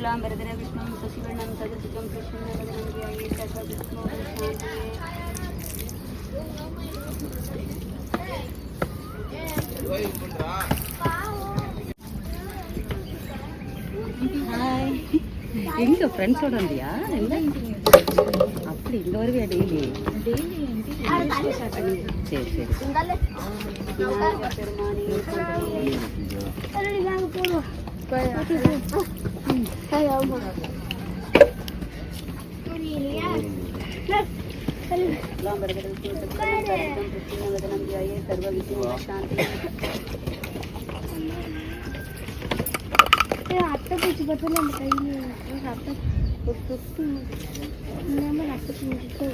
शुक्लांबरधर विष्णुं शशिवर्णं चतुर्भुजं प्रसन्नवदनं ध्याये सर्वविघ्नोपशान्तये। ஹாய், எங்க ஃப்ரெண்ட்ஸோட வந்தியா? அப்படி இந்த வருவியா டெய்லி? சரி சரி. அட்டை பூச்சி பார்த்தா நம்ம கையில் அட்டை ஒரு தொட்டு இல்லாமல் அட்டை பூச்சிட்டு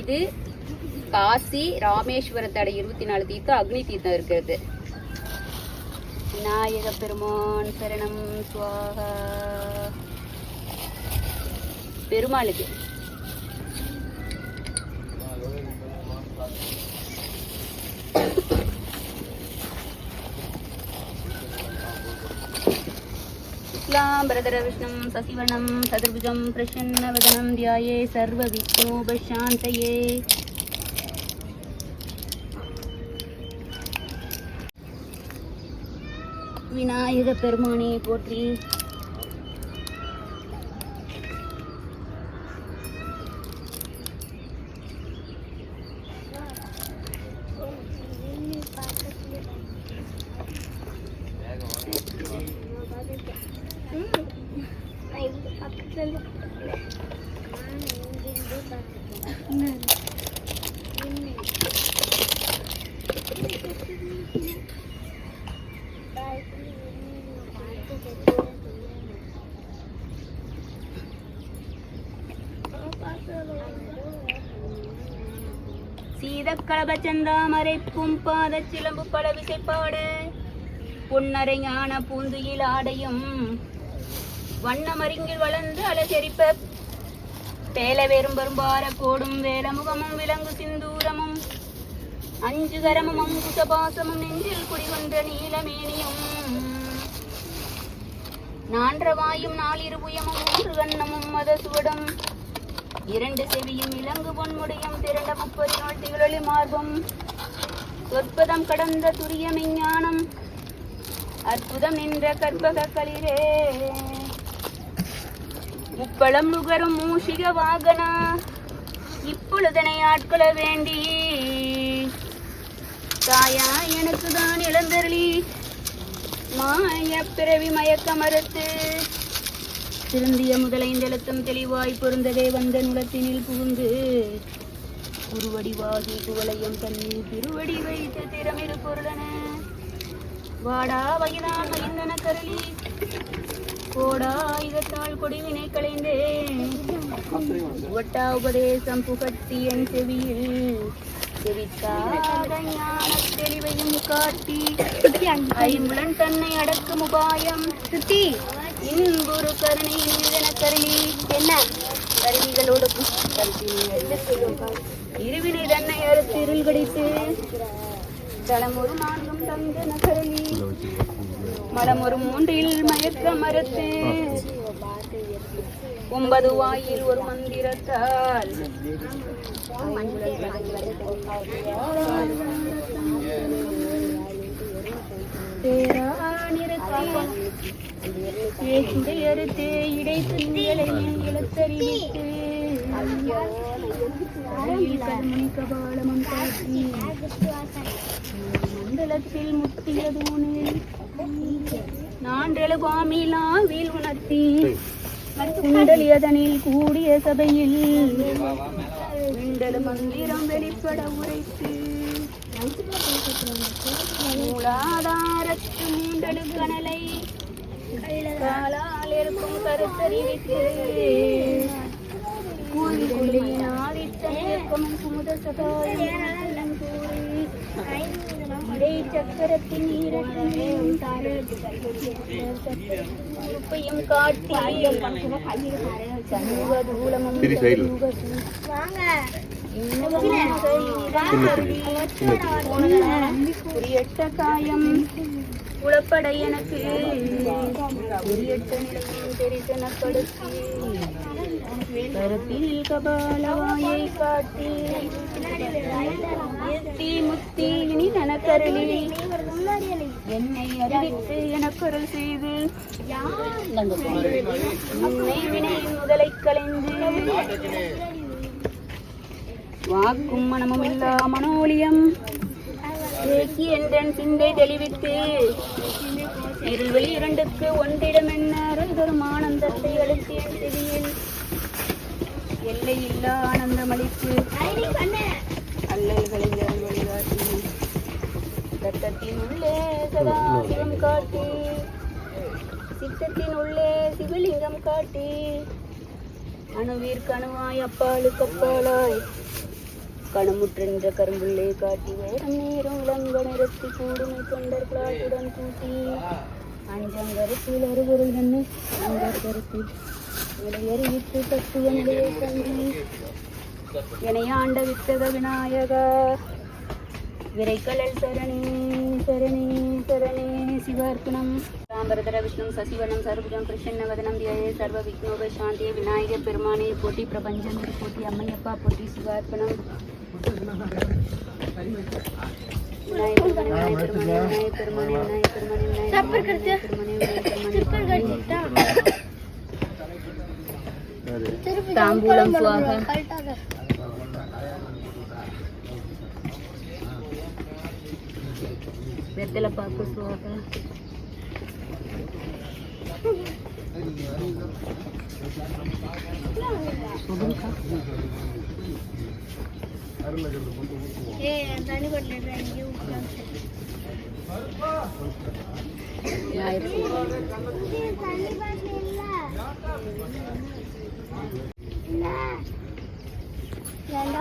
இது காசி ராமேஸ்வரத்தோட 24 தீர்த்தம் அக்னி தீர்த்தம் இருக்கிறது. விநாயக பெருமான் சரணம் சுவாகா. பெருமாளுக்கு शुक्लांबरधर विष्णुं शशिवर्णं चतुर्भुजं प्रसन्नवदनं ध्याये सर्वविघ्नोपशान्तये। विनायक பெருமானே போற்றி. சீதக்களபச்சந்தாமரை பூம்பாத சிலம்பு பல விசைப்பாடு பொன்னரை ஞான பூந்துயில் ஆடையும் வண்ணமருங்கில் வளர்ந்து அலசரிப்ப பேல வேறும் பெரும்பார கோடும் வேலமுகமும் விலங்கு சிந்தூரமும் அஞ்சுகரமும் அங்குசபாசமும் நெஞ்சில் குடிகொன்ற நீலமேனியும் நான்றவாயும் 4 புயமும் 3 கண்ணமும் மத சுவடும் 2 செவியும் இலங்கு பொன்முடையும் திரண்ட 30 நாள் திகழொளி மார்பும் சொற்பதம் கடந்த துரிய மெஞ்ஞானம் அற்புதம் நின்ற கற்பக களிரே முப்பளம் நுகரும் மூஷிக வாகனா இப்பொழுதனை ஆட்கொள்ள வேண்டி தாயா எனக்கு தான் இளந்தருளி மாய பிறவி மயக்க மறுத்து திருந்திய முதலைந்தெழுத்தும் தெளிவாய் பொருந்ததே வந்த நுளத்தினில் புகுந்து குருவடிவாகி குவளையம் தண்ணீர் திருவடி வைத்து திறமிரு பொருளன வாடா வகிதான் மகிந்தன கருளி கோடா இதத்தால் கொடிவினை களைந்தேன் ஒட்டா உபதேசம் புகட்டி என் செவியில் செவித்தாத ஞான தெளிவையும் காட்டி ஐம்புலன் தன்னை அடக்கும் உபாயம் சுத்தி இன்புரு கருணை நீதன கருளி என்ன கருவிகளோடு இருவினை தன்னை அறுத்து இருள் கடித்து தளமொரு 4 தந்தன கருளி மலமொரு 3 மயக்க மறுத்து 9 வாயில் ஒரு மந்திரத்தால் அறுத்து இடை துணிகளையும் இழத்தறிவித்து கண்மணி கபாலமும் காட்டி மண்டலத்தில் முத்திய தூணில் 4 பாமிலாவில் உணர்த்தி குண்டலியதனில் கூடிய சபையில் மிண்டல மந்திரம் வெளிப்பட உரைத்து மூலாதாரத்து மூண்டலு கணலை காலால் இருக்கும் கருத்தறிவித்து சக்கரத்தின் காட்டி சமூக தூலமும் குறியட்ட காயம் உளப்படை எனக்கு குறியட்ட நிலையும் தெரிசனப்படுத்தி கருத்தில் கபாலவாயை காட்டி எத்தி முத்தி இனி நனக்கருளி என்னை அறிவித்து எனக்கருள் செய்து உன்னை வினையின் முதலை கலைந்து வாக்கும் மனமும் இல்லா மனோலியம் ஏக்கி என்றன் சிந்தை தெளிவித்து இருள்வெளி இரண்டுக்கு ஒன்றிடம் என்ன அருள்தரும் ஆனந்தத்தை அழுத்திய செவியில் எல்லை இல்லா ஆனந்தமளித்து அல்லல்களில் வழிகாட்டி ரத்தத்தின் உள்ளே சதா சிவம் காட்டி சித்தத்தின் உள்ளே சிவலிங்கம் காட்டி அணுவிற்கணுவாய் அப்பாலுக்கு அப்பாலாய் கணமுற்றென்ற கரும்புள்ளே காட்டி வேடம் நேரம் விளங்க நிறுத்தி கூடுமை தொண்டர்களாட்டுடன் கூட்டி அஞ்சங்கருத்தில் அறுபொருள் நன்மை அங்கருத்தில் விலையறிவித்து தத்துவ நிலையை கண்டி என்னை ஆண்ட வித்தக விநாயகா விரைக்கலல் சரணே சரணே சரணே சிவார்ப்பணம் ராம்பரதர விஷ்ணு சசிவனம் சர்வஜம் கிருஷ்ணவதனம் தியே சர்வ விக்னோப சாந்தியே விநாயக பெருமானே போட்டி பிரபஞ்சம் போட்டி அம்மையப்பா போட்டி சிவார்ப்பணம் தாம்பூலம் சுவாக வெத்தலை பாக்கு சுவாக தனி கொண்டு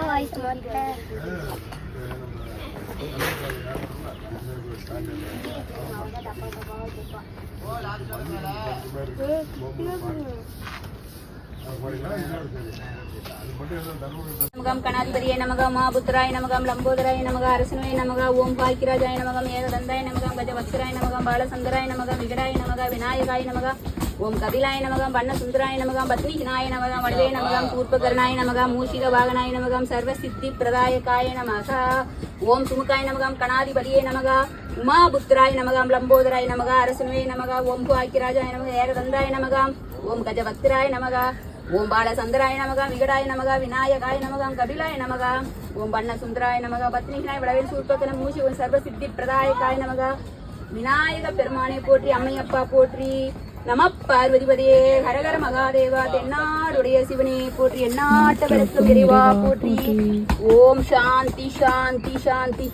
வாய்ஸ் மாட்டேன் நமகம் கணாதிபதியே நமகம் மாபுத்திராய நமகம் லம்போதராய நமக அரசனே நமக ஓம் பாக்கிராஜாய நமகம் ஏகதந்தாய நமகம் கஜவத்சராய நமகம் பாலசந்தராய நமகம் விகடாய நமக விநாயகாய நமக ஓம் கபிலாய நமகம் வண்ணசுந்தராய நமகம் பத்னிகினாய நமகம் வடிவே நமகம் பூர்ப்பகர்ணாய நமகம் மூஷிக வாகனாய நமகம் சர்வசித்தி பிரதாயகாய நமக ஓம் சுமுகாய நமகம் கணாதிபதியே நமக உமாபுத்திராய நமகம் லம்போதராய நமக அரசனே நமக ஓம் பாக்கிராஜாய நமக ஏகதந்தாய நமகம் ஓம் கஜவத்சராய நமக ஓம் பாலசந்தராய நமக விகடாய நமக விநாயகாய நமகம் கபிலாய நமக ஓம் வண்ணசுந்தராய நமக பத்னிகினாய வடவேல் சூர்பகன மூஷி ஓம் சர்வசித்தி பிரதாயகாய நமக விநாயக பெருமானை போற்றி அம்மையப்பா போற்றி நம பார்வதிபதியே ஹரஹர மகாதேவா தென்னாடுடைய சிவனே போற்றி எந்நாட்டவருக்கும் இறைவா போற்றி ஓம் சாந்தி சாந்தி சாந்தி